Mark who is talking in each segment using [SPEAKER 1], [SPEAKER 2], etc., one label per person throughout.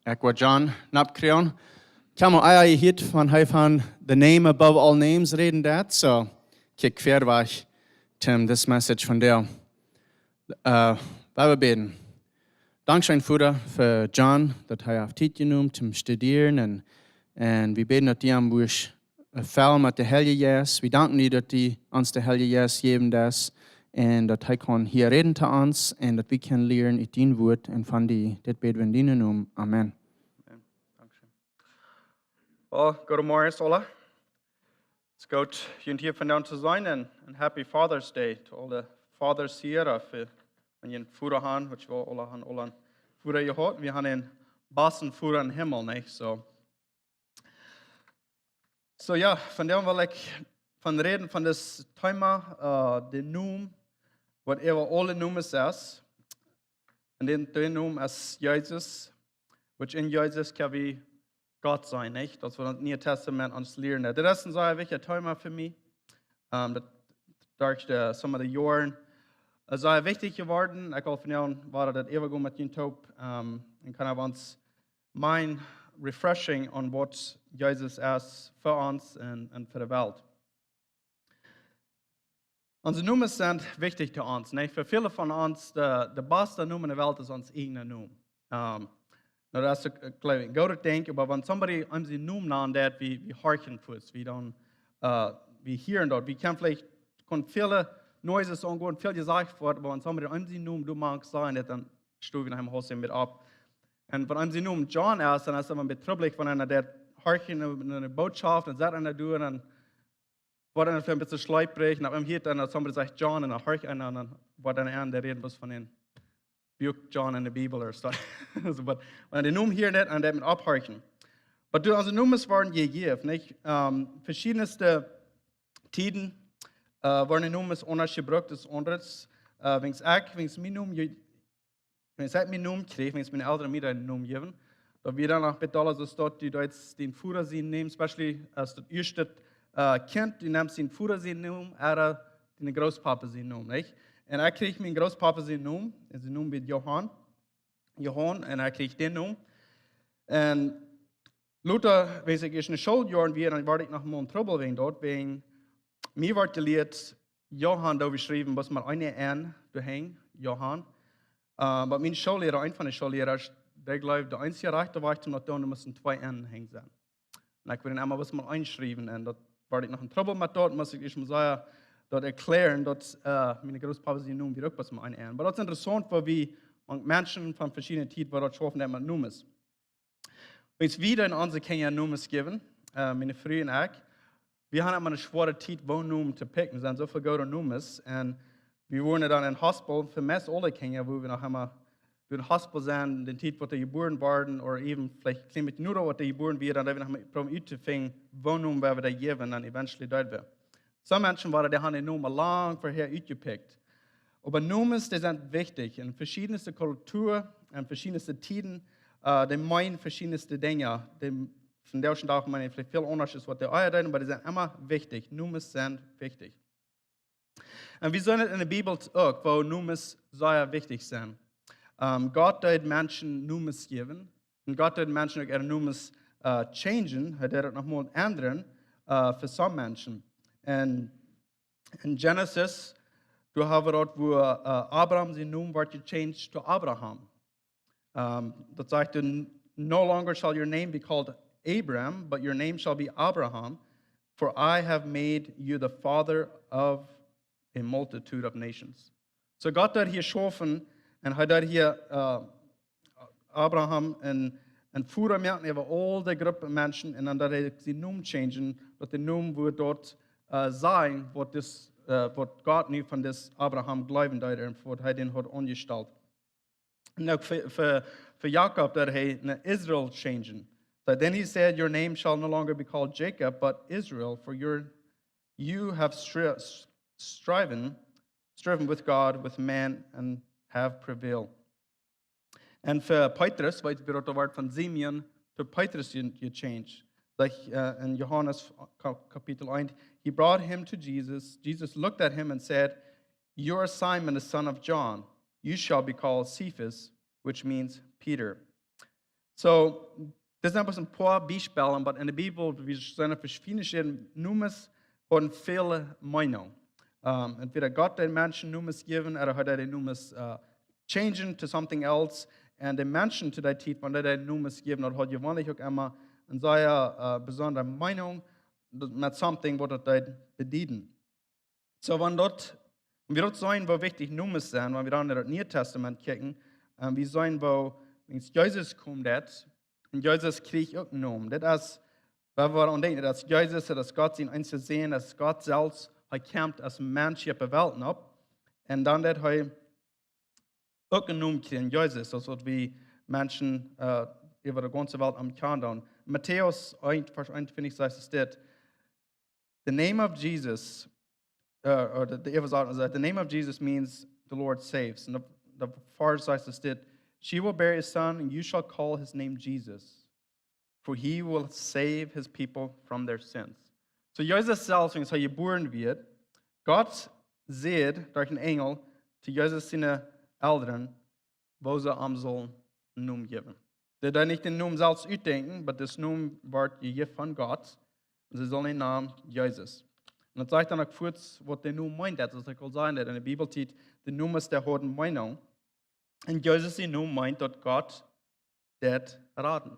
[SPEAKER 1] Ik word John napkreon. Kan man hit van hij van the name above all names reden dat? So, kijk ver was Tim this message van der. Wir beten. Dankeschön, Vater, für John, dass er auf Zeit genommen zum Studieren und wir beten, dass die am Busch Fall mit der Heilige Geist. Wir danken dir, dass die uns der Heilige Geist geben das und dass er kann hier reden zu uns und dass wir können lernen in dein Wort und von dir. Das beten wir in deinem Namen. Amen.
[SPEAKER 2] Dankeschön. Well, guten Morgen, alle. Es gut, hier vandaan zu sein und Happy Father's Day to all the fathers hier. Wenn ihr einen Führer habt, was wir alle haben, einen Führer gehört. Wir haben einen Bassen Führer im Himmel, nicht? So ja, von dem will ich von reden, von das Thema, den Namen, was alle Namen ist. Und den Namen ist Jesus, which in Jesus kann wie Gott sein, nicht? Das wir im Neuen Testament uns lernen. Das ist ein sehr wichtiger Thema für mich. Das durch some of the Jahren sehr wichtig geworden. Ich hoffe, war das ewig mit den Top und kann uns mein refreshing on what Jesus ist für uns und für die Welt. Unsere Nummern sind wichtig für uns. Nicht? Für viele von uns, der beste Nummer in der Welt ist unser eigener Nummer. Das ist, glaube ich, gut denken, aber wenn somebody unsere Nummer nennt, wie horchen fürs, wie hören dort, wie kann vielleicht viele Noises angehen, viel gesagt wird, aber wenn somebody unsere Nummer du magst sein, dann stufen wir Haus mit ab. Und wenn unsere Nummer John ist, dann ist es immer betrüblich, wenn einer der horchen eine Botschaft und sagt einer du, und dann wird einer ein bisschen schleiprig, und dann hier dann somebody sagt John und dann horcht einer, und dann wird einer an, der reden was von den Buch John in der Bibel oder so. Aber wenn die Nummer hier nicht, dann damit abhorchen. Aber du, also Nummern waren gegeben, nicht? Verschiedenste Tiden waren die Nummern unterschiedlich, das anderes. Wenn ich meine Nummer kriege, wenn ich meine Eltern mir eine Nummer geben, dann wird dann auch betalt, dass dort die Leute den Führer sehen nehmen, especially als das erste Kind, die nimmt den Führer sehen nehmen, oder den Großpapa sehen nehmen, nicht? Und er kriegt meinen Großpapa seinen Namen, sein Name wird Johann, und er kriegt den Namen. Und Luther, wenn ich in den Schuljahren war, dann war ich noch mal in Trouble wegen dort, wegen mir wird gelehrt, Johann da geschrieben, was man eine N hängen, Johann. Aber mein Schullehrer, ein von den Schullehrern, der glaubt, der einzige Rechte war, dass da müssen zwei N hängen sein. Und ich will dann einmal was mal einschreiben, und dort war ich noch in Trouble mit dort, muss ich schon sagen, dort erklären, dass meine Großpapa sie nun wieder was mal einähren. Aber das ist interessant, weil wie Menschen von verschiedenen Titeln, dort schaffen, dass man Nummern. Wenn es wieder in unsere Kinder Nummern geben, meine Frau und ich, wir haben immer eine schwere Zeit, wo Nummern zu picken. Es sind so viele gute Nummern. Und wir wurden dann in Hospital, für meist alle Kinder, wo wir noch einmal in den Hospital sind, den Zeit, wo die geboren waren, oder eben vielleicht klein mit nur, wo die geboren werden, dann haben wir probiert zu finden, wo Nummern wir da geben, und eventually dort werden. Some Menschen waren, die haben die Nummer lang vorher ausgepickt. Aber Nummern, die sind wichtig. In verschiedenste Kulturen, in verschiedenste Tiden, die meinen verschiedenste Dinge. Von der Tag meine ich vielleicht viel anders ist, was die euer aber die sind immer wichtig. Nummern sind wichtig. Und wir sehen es in der Bibel auch, wo Nummern sehr wichtig sind. Gott hat Menschen Nummern geben. Und Gott hat Menschen auch ihre Nummern changen, hat er nochmal ändern für some Menschen. Und in Genesis, du hast dort, wo Abraham sein Name wird gechanged to Abraham. Das sagt, no longer shall your name be called Abram, but your name shall be Abraham, for I have made you the father of a multitude of nations. So Gott hat hier geschaffen und hat hier Abraham und Führer merken über all die Gruppe Menschen und dann hat er die Namen changen, dass der Name wird dort sein, was Gott nie von des Abraham glauben hat und was er den hat angestellt. Und auch für Jakob, that er Israel changen. So then he said, your name shall no longer be called Jacob, but Israel, for you have striven with God, with man, and have prevailed. And for Petrus, weil wir das Wort von Simeon to Petrus you change. Like in Johannes Kapitel 1, he brought him to Jesus. Jesus looked at him and said, you are Simon, the son of John. You shall be called Cephas, which means Peter. So, das sind einfach ein paar Beispiele, aber in der Bibel, wir sind verschiedene Nummers und viele Meinungen. Entweder Gott den Menschen Nummers geben, oder hat den Nummers changen to something else. Und den Menschen zu der Zeit, wenn den Nummers geben, hat gewöhnlich auch immer eine sehr besondere Meinung mit something, was das bedienen. So, wenn wir dort sein, wo wichtig Nummers sind, wenn wir dann in das Neue Testament gucken, wir sein, wo Jesus kommt, und Jesus kriegt auch einen Namen. Das ist, weil wir an denken, dass Jesus, dass Gott ihn eins zu sehen, dass Gott selbst, kämpft als Mensch hier auf der Welt ab. Und dann hat er auch einen Namen kriegen, Jesus, das wird wie Menschen über die ganze Welt am Kennen. Matthäus 1, Vers 1, finde ich, sagt es steht, the name of Jesus, or the name of Jesus means the Lord saves. And the first says es steht, she will bear a son, and you shall call his name Jesus, for he will save his people from their sins. So Jesus selbst, wenn er geboren wird, Gott sieht durch einen Engel zu Jesus seine Eltern, wo sie am sollen einen Namen geben. Sie dürfen nicht den Namen selbst ausdenken, aber das Namen wird gegeben von Gott, und sie sollen den Namen Jesus. Und das sagt dann auch kurz, was der Namen meint. Das ist auch sagen, dass in der Bibel steht, der Name ist der Hoden Meinung. Und Jesus den Namen meint, dass Gott das raten.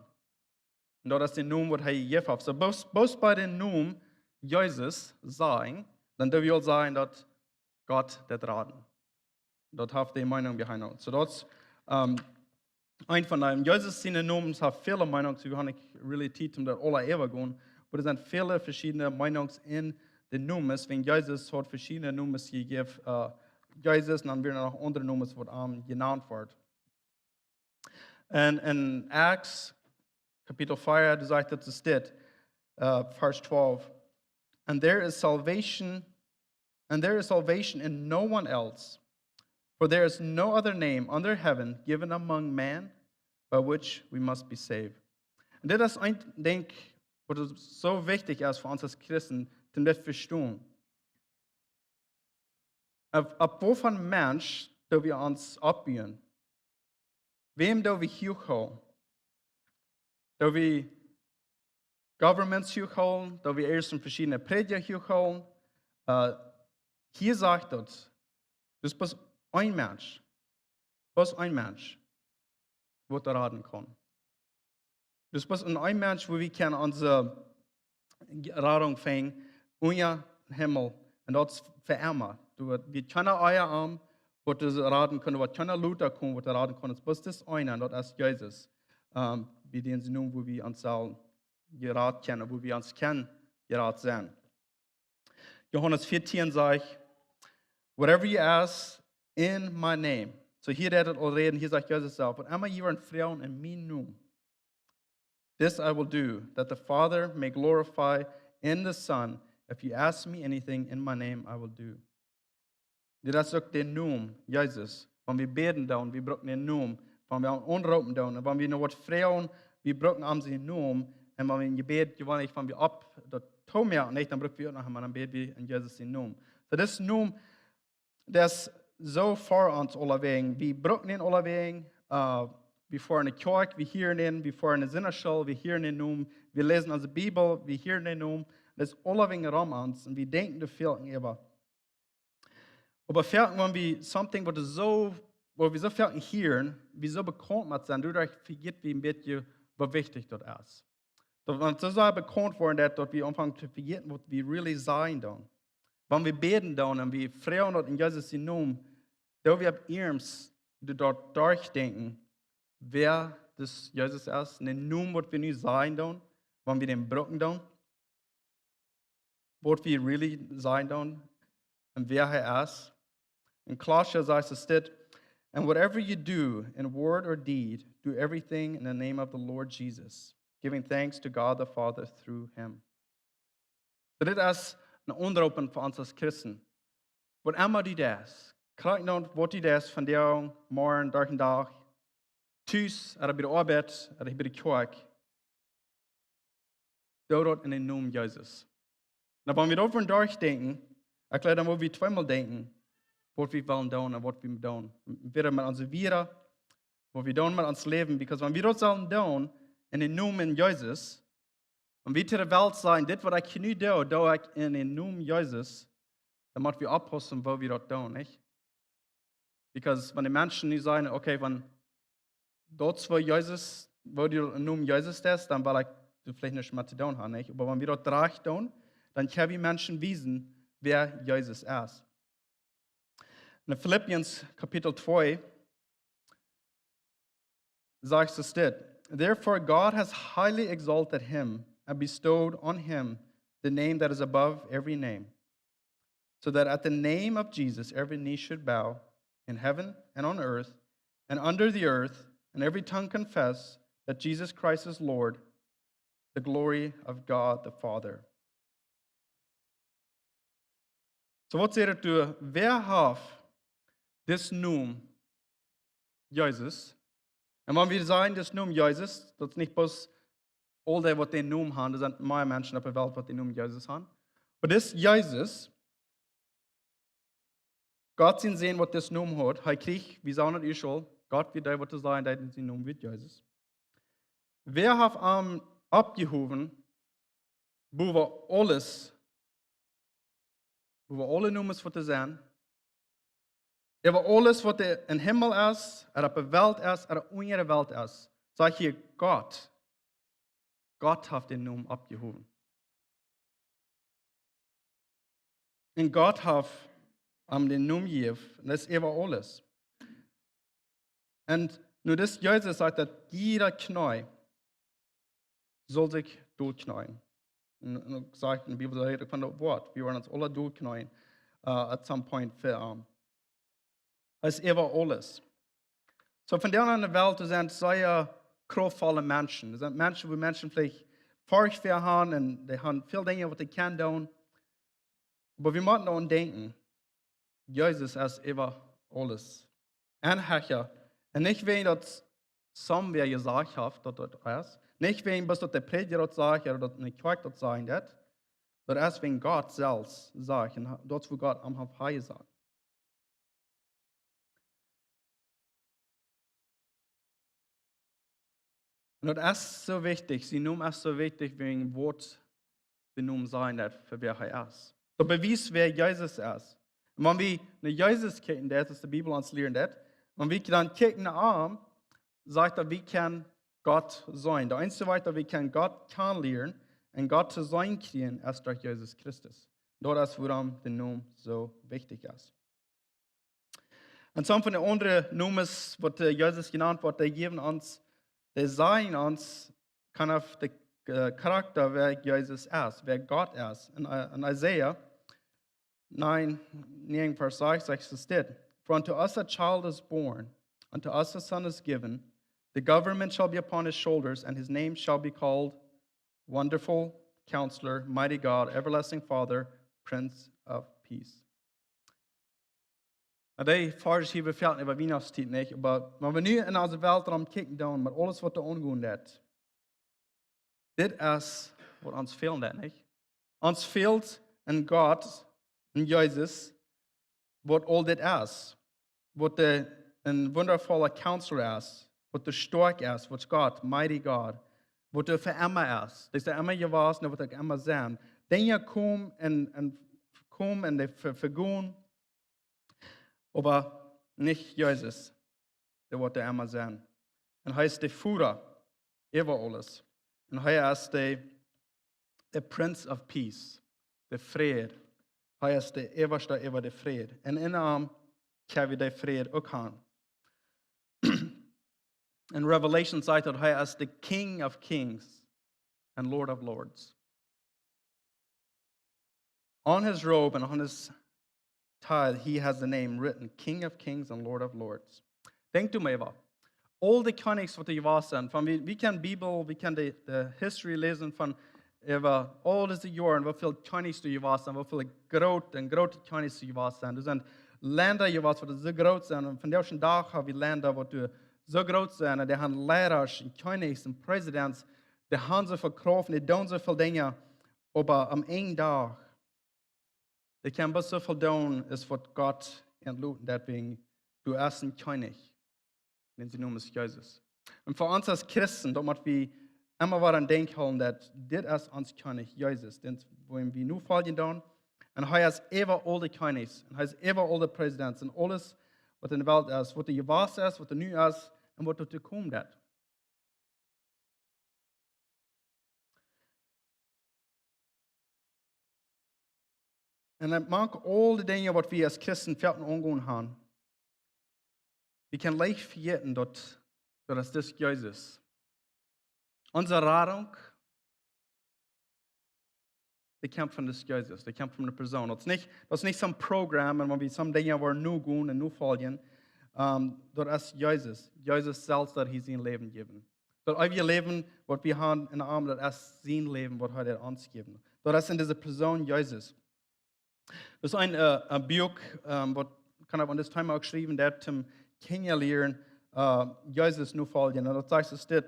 [SPEAKER 2] Und das ist der Name, was er gegeben hat. So, bloß bei dem Namen Jesus sagen, dann dürfen wir auch sagen, dass Gott das raten. Das hat die Meinung behind uns. So, das ist ein von einem. Jesus seine Namen hat viele Meinungen, so wir haben nicht really Zeit, um das alle ever gehen. Aber es sind viele verschiedene Meinungen in den Namen, wenn Jesus hat verschiedene Namen gegeben, Jesus, und dann werden noch andere Namen, die genannt werden. Und in Acts, Kapitel 4, da sagt es steht, Vers 12, and there is salvation in no one else, for there is no other name under heaven given among men by which we must be saved. Und das ist ein Ding, was so wichtig ist für uns als Christen, um das zu verstehen. Ab wovon Mensch, da wir uns abbiegen? Wem da wir hochholen? Da wir Governments hochholen, da wir erst verschiedene Prediger hochholen. Hier sagt das ist bloß ein Mensch, wo da raten kann. Das ist bloß ein Mensch, wo wir können unsere Radung fangen, unser Himmel, und das ist für immer. Wir können euer Arm, wo das raten können, wir können Luther kommen, wo das raten können. Das ist einer, und das ist Jesus. Bei den Sinnen, wo wir uns auch geraten kennen, wo wir uns kennen, geraten sind. Johannes 14 sagt, whatever you ask in my name. So hier redet er reden, hier sagt Jesus selbst, whatever you are frauen in meinem Namen, this I will do, that the Father may glorify in the Son. If you ask me anything in my name, I will do. Das ist auch der Namen, Jesus. Wenn wir beten dann, wir brauchen den Namen. Wenn wir anrufen dann, wenn wir noch was fragen, wir brauchen am seinen Namen. Und wenn wir in Gebet, wenn wir ab, das tun wir nicht, dann brauchen wir auch noch einmal, dann beten wir in Jesus den Namen. So das Namen, das ist so vor uns alle Wegen. Wir brauchen ihn alle Wegen. Wir fahren in die Kirche, wir hören ihn, wir fahren in die Sinnerschule, wir hören den Namen, wir lesen unsere Bibel, wir hören den Namen. Das ist alle Wegen rum uns und wir denken da viel über. Aber wenn wir something, wo wir so viel hören, wie so bekannt mit sind, dadurch vergeht wir ein bisschen, wie wichtig das ist. Wenn es so bekannt worden ist, dass wir anfangen zu vergessen, was wir really sein dann. Wenn wir beten dann und wir fragen dort in Jesus' Namen, da wir ab ihrens dort durchdenken, wer das Jesus ist, und den Namen, was wir nicht sein dann, wenn wir den brauchen dann, was wir really sein dann, und wer er ist. In Colossians es steht, and whatever you do in word or deed, do everything in the name of the Lord Jesus, giving thanks to God the Father through him. So das ist eine Unterrufen für uns als Christen. Was immer du das, klar noch, was du das von dir morgen, durch den Tag, Tschüss, oder bei der Arbeit, oder bei der Kirche, dort in den Namen Jesus. Und wenn wir darüber durchdenken, erklärt dann, wo wir zweimal denken, was wir wollen tun und was wir tun. Entweder mit unseren Viren, Wo wir doen mit ons Leben, because wenn wir das sollen doen, in den Namen Jesus, und wir zu der Welt sagen, das, was ich nicht tue ich in den Namen Jesus, dann müssen wir aufpassen, wo wir das tun, nicht? Because wenn die Menschen nicht sagen, okay, wenn dort wo Jesus, wo du im Namen Jesus stehst, dann will ich du vielleicht nicht mehr zu tun haben, nicht? Aber wenn wir das recht tun, dann können wir Menschen wissen, wer Jesus ist. In Philippians Kapitel 2 sagt es dit: Therefore God has highly exalted him and bestowed on him the name that is above every name, so that at the name of Jesus every knee should bow in heaven and on earth and under the earth, and every tongue confess that Jesus Christ is Lord, the glory of God the Father. So wat sê dit toe? Wer have this noem Jesus? En wanneer wir sagen, das noem Jesus, dat is niet pas al die wat die noem haben, das sind mehr Menschen auf der Welt, wat die noem Jesus haben. Aber das Jesus, Gott sin sehen, wat das noem hat, hij kriegt, wie sagen nicht schon, Gott wird da, was zu sagen, der sin noem wird Jesus. Wer hat am abgehoben, wo wir alles, wo wir alle noemen, wat te zijn, over alles wat er in Himmel is, er op de Welt is, er onder de Welt is, zeg je Gott. Gott heeft den Namen abgehoben. En Gott heeft den Namen gegeven, en dat is over alles. En nu das Jesus sagt, dat jeder Knie soll sich durchknien. Und sagt in der Bibel, ich von das Wort, wir wollen uns alle durchknien, at some point für das ist über alles. So von der anderen Welt sind sehr kraftvolle Menschen. Das sind Menschen, wo Menschen vielleicht Furcht für haben und die haben viele Dinge, was sie können tun. Aber wir müssen daran denken, Jesus ist über alles. Ein Herrscher. Und nicht wegen, dass wer gesagt hat, dass das ist. Nicht wegen, dass der Prediger das sagt oder dass eine Kirche das sagt, sondern erst wegen Gott selbst sagt. Und dort, wo Gott am Haupthaie sagt. Und das ist so wichtig, sie Nomen ist so wichtig, wegen Wort, die Nomen sein, für wer er ist. So beweist, wer Jesus ist. Und wenn wir nach Jesus kicken, das ist die Bibel uns lernt, wenn wir dann kicken an, sagt er, wir können Gott sein. Der einzige Weg, wir können Gott kennenlernen und Gott zu sein kriegen, ist durch Jesus Christus. Das ist, warum der Name so wichtig ist. Und some von den anderen Nomen, was Jesus genannt wird, die geben uns, die sagen uns, kann auf den Charakter, wer Jesus ist, wer Gott ist. In Isaiah 9, Vers 6, sagt es dit: For unto us a child is born, unto us a son is given, the government shall be upon his shoulders, and his name shall be called Wonderful Counselor, Mighty God, Everlasting Father, Prince of Peace. Und die Vers hier befällt über Weihnachtszeit nicht, aber wenn wir nu in onze Welt kijken dan, met alles wat er ongoing is, dit is wat ons fehlt, dat niet? Ons fehlt in Gott, in Jesus, wat al dit is. Wat een wondervolle counselor is, wat stark is, wat Gott, mighty God, wat für immer is. Dat is immer geweest en wat ik immer zijn. Dingen komen en die vergaan. Aber nicht Jesus, der wird der immer sein. Und er ist der Führer über alles. Und er ist der Prince of Peace, der Friede. Er ist der Oberste über der Friede. Und in ihm können wir den Friede auch haben. In Revelation sagt er ist der King of Kings and Lord of Lords. On his robe and on his tithe, he has the name written, King of Kings and Lord of Lords. Denk du mal, all die Königs, was die wahr sind, wir können Bibel, wir können die History lesen von über all diese Jahre, wie viele Königs du wahr sind, wie viele große Königs du wahr sind. Das sind Länder, die so groß sind, und von der Tag haben wir Länder, die so groß sind, und die haben Lehrer, und Königs und Präsidenten, die haben so viel Kraft, die tun so viele Dinge, aber am einen Tag, det kan bara så fördon is vad Gott entlåter, deswegen du erst ein König. Den sie noemen Jesus. Und für uns als Christen, da müssen wir immer daran denken, dass das ist uns König Jesus. Den wollen wir nur folgen tun. Und er ist immer alle Königs. Und er ist immer alle Präsidenten. Und alles, was in der Welt ist, was der was ist, was der nu ist, und was der kommt hat. Und ich mag all die Dinge, was wir als Christen vierten umgehen haben. Wir können leicht vergessen, dass das Jesus. Unsere Radung, die kommt von des Jesus, die kommt von der Person. Das ist nicht so ein Programm, und wenn wir some Dinge wollen nur gehen und nur folgen, das ist Jesus. Jesus selbst, der sein Leben geben. Das wir Leben, was wir haben in der Arm, das ist sein Leben, was er uns geben. Das ist in dieser Person Jesus. Das ist ein Buch, was kann ich an das Thema auch geschrieben, der zum Kennenlernen Jesus nur folgen. Und das sagt es dort.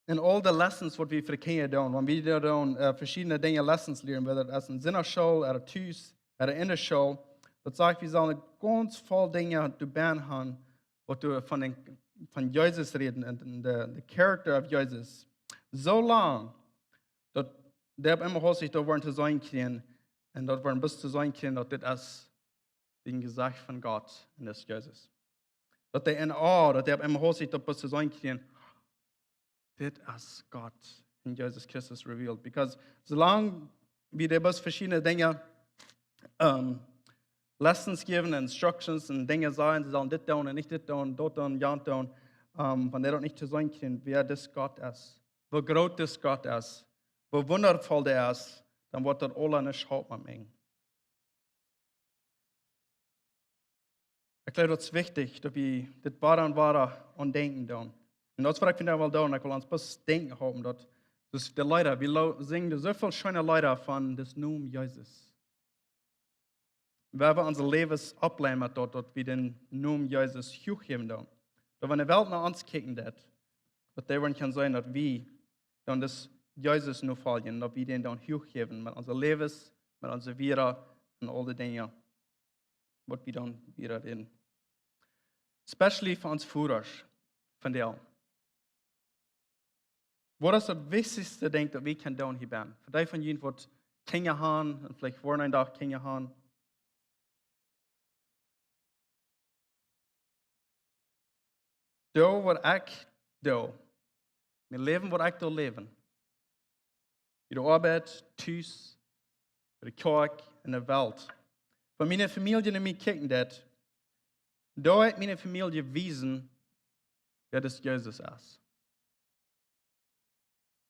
[SPEAKER 2] In all the lessons, was wir für die Kinder tun, wenn wir da verschiedene Dinge Lessons lernen, whether das in seiner Schule, oder Tüß, oder in der Schule, das sagt, wir sollen ganz voll Dinge zu behandeln haben, was du von Jesus reden und der Charakter of Jesus. So lang, dass der immer häufig da waren zu sein können, und dort waren bis zu sein können, dass das ist den Gesagt von Gott und das Jesus. Dass der in dass der immer häufig da bis zu sein können, das ist Gott in Jesus Christus revealed. Because solange wir dir bis verschiedene Dinge Lessons geben, Instructions und Dinge sagen, sie sollen das tun und nicht das tun, dort tun, ja tun, wenn der dort nicht zu sein kann, wer das Gott ist, wie groß das Gott ist, wie wundervoll der ist, dann wird dort alle nicht halt mit mir. Ich glaube, das ist wichtig, dass wir das wahre und wahre und denken tun. Und das, was ich finde, tun, ich will uns bis denken haben, dass die Leute, wir singen so viele schöne Lieder von des Namen Jesus. Wenn wir unser Leben ablehnen, dass wir den Namen Jesus hochheben tun. Dass wenn die Welt nach uns kicken, dass die kann sein, dass wir dann das Jesus nur folgen, dass wir den dann hochheben mit unser Leben, mit unserer Vida und all die Dinge, was wir dann wieder reden. Especially für uns Führer von der. Was ist das wichtigste Ding, das wir können tun hier bin? Für die von Ihnen, die Kinder haben, und vielleicht wollen ein Tag Kinder haben. Da, was ich da, mein Leben, was ich da leben. In der Arbeit, Tüß, in der Kirche, in der Welt. Von meiner Familie und mir kicken das, da hat meine Familie wiesen, wer das Jesus ist.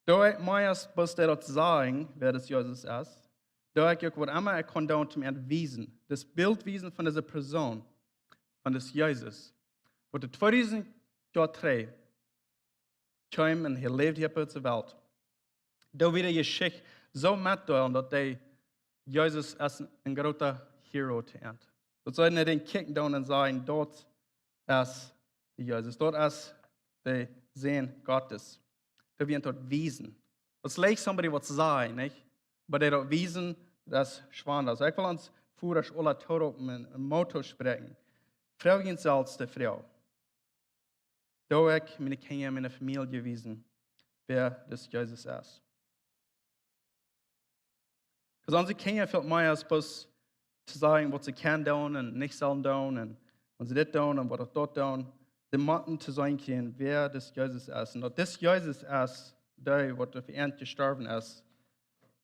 [SPEAKER 2] Da hat meins, was der dort sagen, wer das Jesus ist. Da hat ich auch, was immer ich kann da zum wiesen, das Bild wiesen von dieser Person, von das Jesus. Wo der 2000 Jahre drei, kam und er lebt hier auf der Welt. Da wird die Geschichte so mitteilen, dass der Jesus als ein großer Hero ist. Das soll nicht den Kicken down und sagen, dort ist Jesus, dort ist der Sohn Gottes. Da wird dort wiesen. Das leicht somebody was sagen, nicht? Aber der dort wiesen, das schwan das. Ich will uns vor, dass alle Tore auf ein Motto sprechen. Frau gehen selbst der Frau. Da ich meine Kinder, meine Familie wiesen, wer das Jesus ist. Because unsere Kinder fehlt mehr als bloß zu sagen, was sie können tun und nicht sollen tun und was sie das tun und was sie dort tun. Sie müssen zu sein können, wer das Jesus ist. Und das Jesus ist, der, was für ihn gestorben ist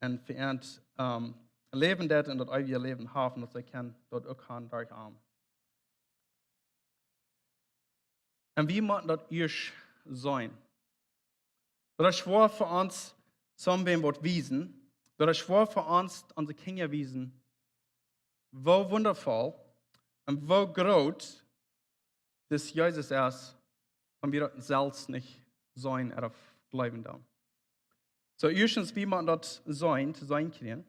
[SPEAKER 2] und für ihn leben hat und das ewige Leben haben, dass sie können dort auch haben, durch haben. Und wie müssen das erst sein? Das ist schwer für uns, somwen was wiesen. Das ist schwer für uns, unsere Kinder wiesen, wo wundervoll und wo groß das Jesus ist, und wir selbst nicht sein oder bleiben da. So, erstens, wie man das sein, zu sein können.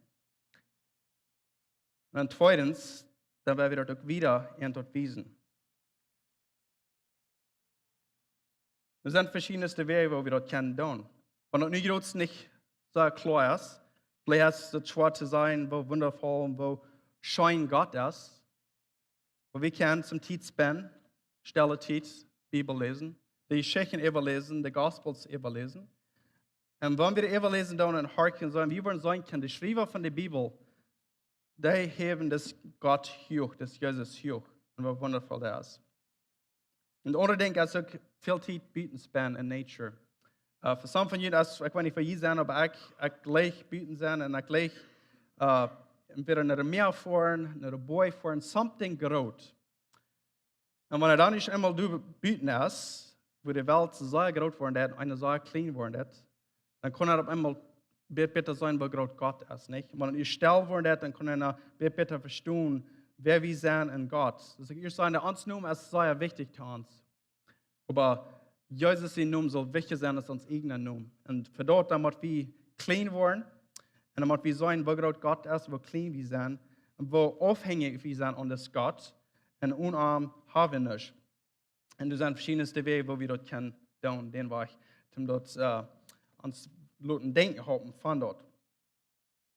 [SPEAKER 2] Und zweitens, dann werden wir dort wieder in dort wiesen. Es sind verschiedenste Wege, wo wir das können tun. Und das nicht nicht so klar ist, vielleicht ist es schwer zu sein, wo wundervoll und wo schein Gott ist. wo wir können zum Tijd spenden, stelle Tijd, Bibel lesen, die Geschichten überlesen, die Gospels überlesen. Und wenn wir überlesen dann und horchen sollen, wie wir sagen können, die Schreiber von der Bibel, die haben das Gott hoch, das Jesus hoch. Und wie wundervoll das ist. Und unbedingt als ik veel tijd buiten spend in nature. Voor sommigen van jullie, als ik weet niet voor jullie zijn, maar ik leeg buiten zijn en ik leeg weer naar de meer voeren, naar de boy voeren, something groot. En wanneer dan niet eenmaal buiten is, wo de wereld zeer groot wordt en zeer klein wordt, dan kan er op eenmaal beter zijn wat groot God is. Niet? Wanneer je stil wordt, dan kan je beter verstaan wer wir sind in Gott. Dus ik sagen, der ons noemen is zeer wichtig für uns. Aber Jesus' Namen soll wichtiger sein als uns eigener Namen. Und für dort, damit wir klein werden, und damit wir sein, wo groß Gott ist, wo klein wir sind, und wo aufhängig wir sind an das Gott, und unarm haben wir nicht. Und das sind verschiedenste Wege, wo wir dort können, den Weg, um dort uns Leuten denken haben von dort.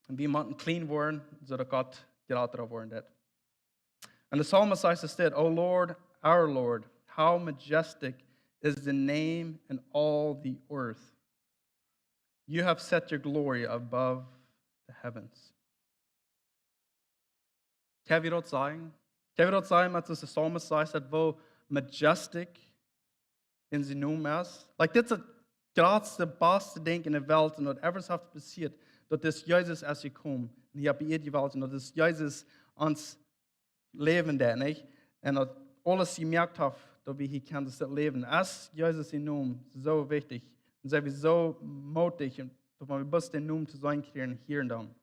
[SPEAKER 2] Und wir müssen klein werden, sodass Gott größer werden wird. And the psalmist says instead, O Lord, our Lord, how majestic is the name in all the earth. You have set your glory above the heavens. Kan vi dat sagen? Kan vi dat sagen, als de psalmist says that wo majestic in zijn naam is? Like dit is het grootste, beste ding in de wereld en wat evers heeft passiert, dat is Jezus is gekomen. En hij heeft die wereld en dat is Jezus ons leven daar, niet? En dat alles gemerkt heeft, dat we hier kunnen dat leven. Als Jezus in naam zo wichtig. En zijn we zo moedig, dat we best in naam te zijn krijgen hier en dan.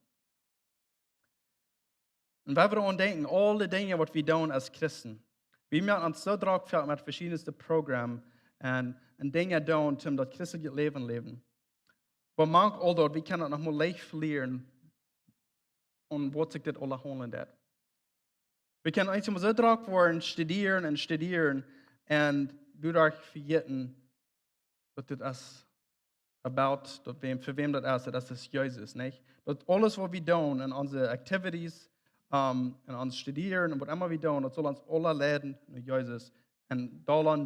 [SPEAKER 2] En we aan denken, alle dingen wat we doen als christen. We moeten ons zo druk veld met verschillende programma's en dingen doen om dat christelijk leven leven. Maar mank al dat, we kunnen het nog maar leicht leren om wat zich dit alle holen dat. We kunnen eens maar zo druk worden, studeren en studeren en doordat vergeten dat dit is about, dat we voor wem dat is Jezus, niet? Dat alles wat we doen en onze activities en ons studeren en wat immer we doen, dat zal ons alle leiden naar Jezus en dollar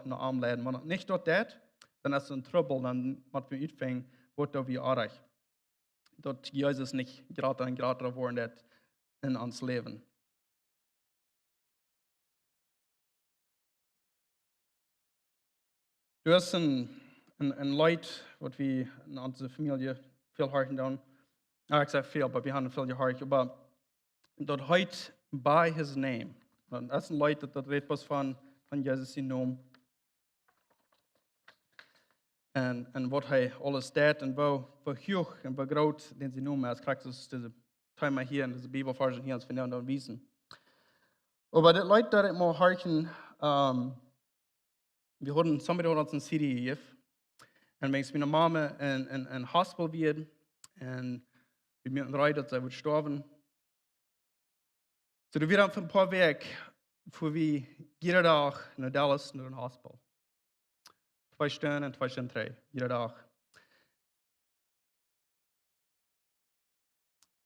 [SPEAKER 2] naar hem leiden. Maar niet door dat, dan is het een trouble, dan moeten we uitvinden wat we erreichen. Dat Jezus niet groter en groter worden in ons leven. Du hast een Leid, wat we in onze familie veel harten doen. Ik zeg veel, maar we hebben veel hart. Maar dat heet by his name. Dat is een Leid dat redt pas van Jezus in naam. En wat hij alles deed en hoe hoog en hoe groot den zijn naam is. Krijgt dus deze thema hier in deze Bibelversen hier als we nou wiesen. Maar dat Leid dat ik maar harten, we hadden, somebody had ons een CD gegeven. En wenn meine Mama in Hospital wird, und wir müssen rein, dass sie wird sterben. So, wir haben ein paar Wege, wo wir jeden Tag nach Dallas, nach dem Hospital. 2 Stunden und 2 Stunden 3, jeden Tag.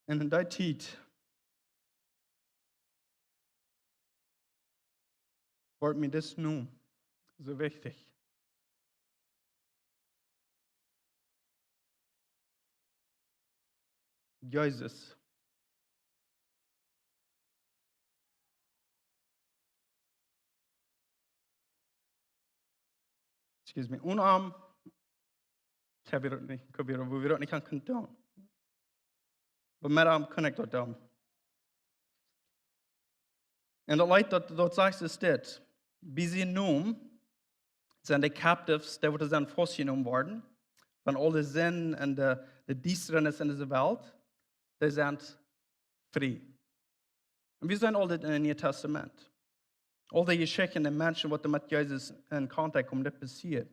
[SPEAKER 2] Und in der Zeit wird mir das nun so wichtig. Jesus. Excuse me. Unarm. Kan vi dat niet kan doen. Maar met arm kan ik dat doen. En dat leidt dat zegt is dit. Bij zijn naam zijn de captives, die worden zijn vastgenomen worden. Van al de zin en de duisternis in deze wereld. Die zijn vrij. En we zijn altijd in het Nieuwe Testament. Al die geschichten en mensen wat er met Jezus in contact komen, dat passiert.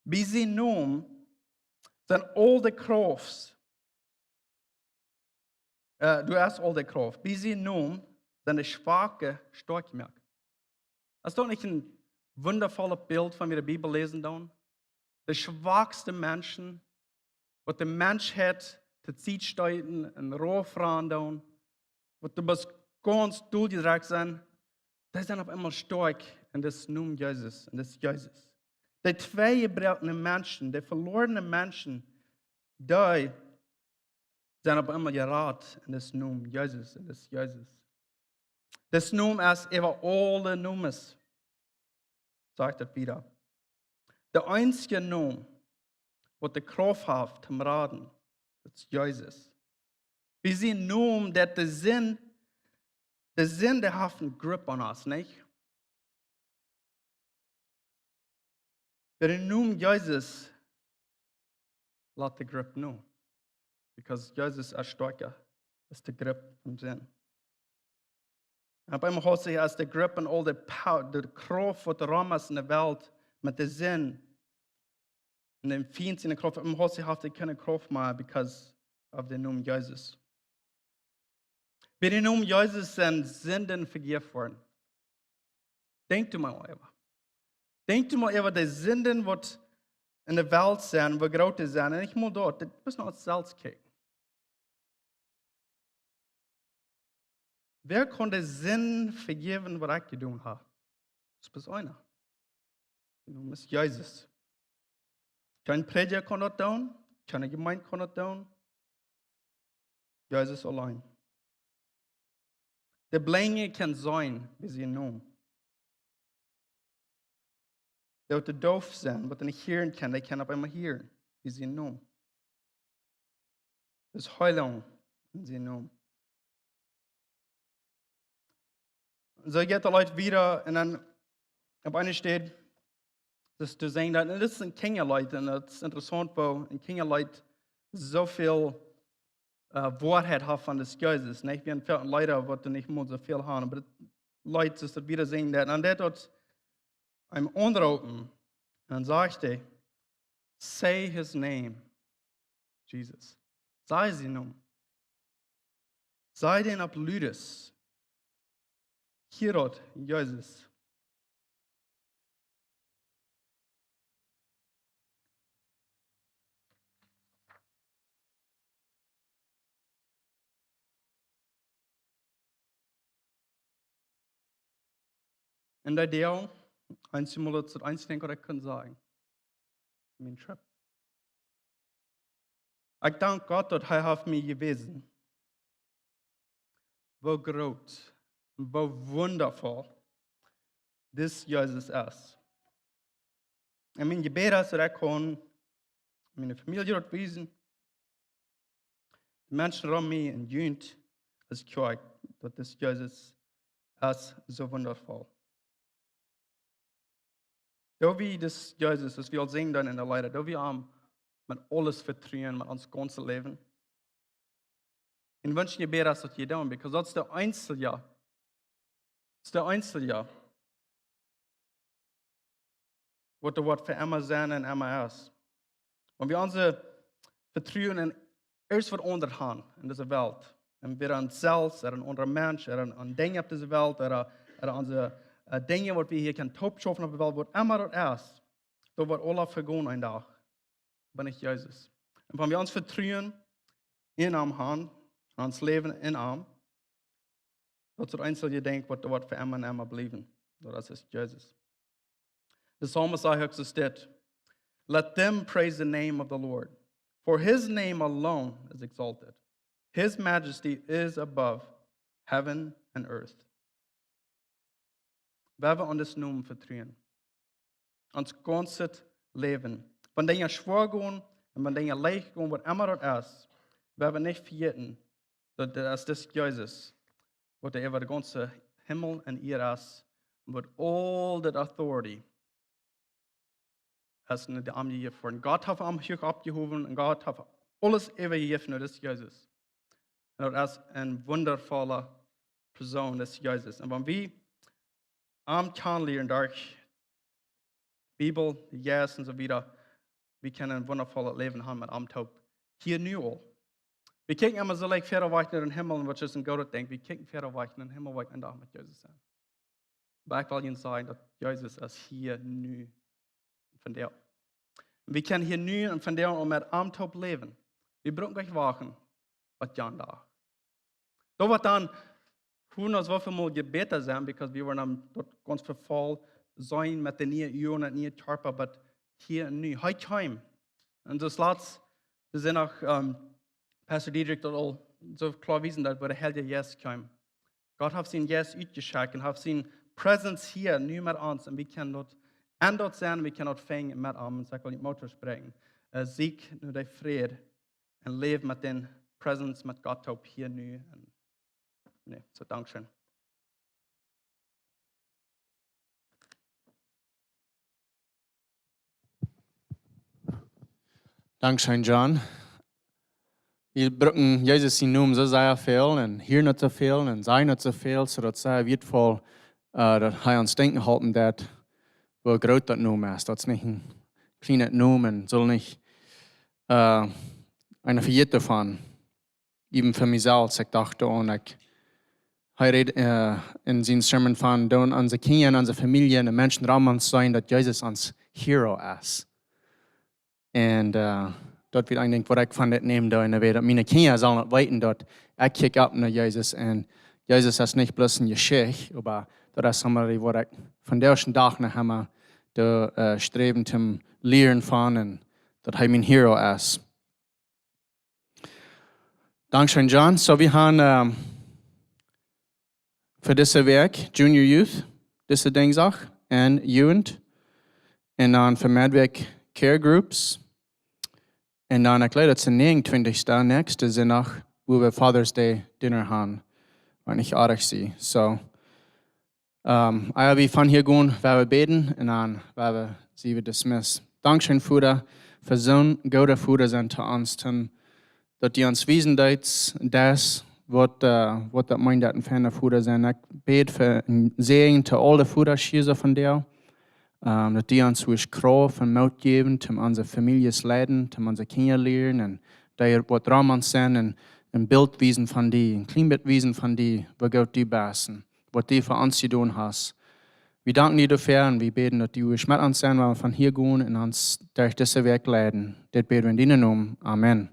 [SPEAKER 2] Bij zijn naam zijn al de kracht. Du hast al de kracht. Bij zijn naam zijn de schwache sterk gemaakt. Dat is toch niet een wundervolle beeld van wie de Bibel lezen dan? De schwachste mensen, wat de mens heeft, te ziet steunen en roofvragen doen, wat de best ganz doelgericht zijn, die sind auf einmal stark in das Namen Jesus, in das Jesus. Die zwei gebrochenen Menschen, die verlorenen Menschen, die sind auf einmal gerat in das Namen Jesus, in das Jesus. Das Namen ist über alle Namen, sagt er wieder. Der einzige Name, was die Kraft hat zum Raten, das ist Jesus. Wir sehen Namen, der Sinn, der hat einen Grip an uns, nicht? Bei dem Namen Jesus, lässt der Grip nur. Because Jesus ist stärker als der Grip vom Sinn. Und einmal hat sich als der Grip und all die Power, die Kraft, die Raum ist in der Welt, mit dem Sinn, und dem Feind in der Kraft, einmal hat sich keine Kraft mehr, because of den Namen Jesus. Bei dem Namen Jesus sind Sünden vergeben worden. Denk du mal über. Denk du mal über die Sünden, die in der Welt sind, die groß sind, und ich muss dort, das müssen wir uns selbst kicken. Wer konnte Sinn vergeben, was ich getan habe? Das ist bis einer. Das ist Jesus. Kein Prediger kann das tun, keine Gemeinde kann das tun. Jesus allein. Der Blinde kann sein, wie sie ihn nennen. Der wird doof sein, was er nicht hören kann, der kann auf einmal hören, wie sie ihn nennen. Das ist Heilung, wie sie ihn nennen. Und so geht der Leute wieder, und dann auf einer steht, dass du sagen, das ist ein Kinderleid, und das ist interessant, weil ein Kinderleid so viel Wahrheit hat von des Geistes. Nicht wie ein vierten Leiter, was du nicht mehr so viel haben, aber Leute, dass das wieder sagen, und der dort einem anrufen, und dann sagt er, say his name, Jesus. Sei sie nun. Sei den Ablüdes. Hier dort, Jesus. In der Deel, einmal zu einzelnen, was ich kann sagen. Mein Trip. Ich danke Gott, dass er auf mich gewesen. Wo groß, wo wundervoll das Jesus ist. Und mein Gebet ist, dass ich kann meine Familie dort wiesen, die Menschen um mich und Jünd, als Kirche, dass das Jesus ist so wundervoll. Da wie das Jesus, das wir sehen dann in der Leiter, da wir mit alles vertrauen, mit uns ganzes Leben. Und wünschen Gebet, dass das ihr tun, because das ist der Einzeljahr. Das ist der Einzeljahr. Was das Wort für immer sein und immer ist. Und wir unsere Vertrauen in erst was anderes haben in dieser Welt. Und wir an selbst, an andere Menschen, an Dinge auf dieser Welt, an unsere Dinge, die wir hier können schaffen auf der Welt, was immer das ist. Da wird alles vergehen ein Tag. Bin ich Jesus. Und wenn wir uns vertrauen in ihm haben, uns Leben in ihm, das ist einzeln gedenkt, was dort für immer und immer bleiben. Das ist Jesus. The psalmist sagt es steht, let them praise the name of the Lord, for his name alone is exalted. His majesty is above heaven and earth. Wir an das Namen vertrauen. Uns ganzes Leben. Wenn Dinge schwer gehen und wenn Dinge leicht gehen, was immer das ist, wir nicht vergessen, dass das Jesus, was der über den ganzen Himmel und ihr ist, und with all that authority, als in der Arme gegeben. Gott hat am Hoch abgehoben und Gott hat alles übergegeben, nur das Jesus. Und das ist eine wundervolle Person, das Jesus. Und wenn wir kennenlernen durch die Bibel, die Jesus und so weiter, wir können ein wundervolles Leben haben mit Amtaub. Hier nur. Wir kicken immer so like Fehr weg in den Himmel und was ist in Gott denkt. Wir kicken Fehr weg in den Himmel weg und da mit Jesus sein. Aber ich will Ihnen sagen, dass Jesus ist hier nu von der. Wir können hier nu und von der und mit Amtaub leben. Wir brauchen gleich wachen, was Jan da. Da wird dann, Toen als we veel gebeten zijn, because we waren dort ganz verval zijn met de nieuwe uren en nieuwe tarpa, maar hier en nu, hij kwam. En dus laatst, we zijn nog, Pastor Diedrich dat al zo klar wiesen, dat we de Heilige Geest kwam. Gott heeft zijn Geest uitgeschickt en heeft zijn presence hier nu met ons en we kunnen dat en dat zijn, we kunnen dat vangen met hem, en zeg wel niet motor spreken. Ziek nu de vrede en leef met den presence met God op hier nu. En, nee, so dankschön.
[SPEAKER 1] Dankeschön, John. Wir brauchen Jesus in Namen so sehr viel und hier nicht so viel und sein nicht so viel, so dass es wertvoll, dass er uns denken halten, dass wo groß das Namen ist. Das ist nicht ein kleiner Namen, soll nicht eine Verjährte davon. Eben für mich selbst, ich dachte, und ich redet in seinem Sermon von, dass unsere Kinder, unsere Familie, die Menschen um uns sein, dass Jesus uns Hero ist. Und dat wird eigentlich, wat ik van dit neem, dat mijn kinderen zullen niet weten dat ik kijk op naar Jezus en Jezus is niet bloß een Geschichte, maar dat is somebody wat ik van de eerste dag naar hem streben te leren van en dat hij mijn hero is. Dankzij John. So we gaan voor deze week Junior Youth, deze dinsdag en Jugend en dan voor midweek Care Groups. En dan, ik leid dat ze 29ste, nächste zondag, wo we Father's Day Dinner gaan, waar ik aardig zie. So, we van hier gaan, waar we beten, en dan waar we sie we dismiss. Dankschön, Vater, für zo'n gute Vater zijn te ons, dat die ons wiesen das, wat dat meint, dat een fijne Vater zijn. Ik bid voor een zegen te alle Vaters hier van jou. Dat die ons weer kracht en moed geven, om onze families leiden, om onze kinderen leren, en dat je wat ramen zijn, en een beeld wijzen van die, een klein beetje wijzen van die, wat God die basen, wat die voor ons gedaan has. We danken je dafür en we beten dat die weer met ons zijn, waar we van hier gaan en ons door deze werk leiden. Dit beten we in die naam. Amen.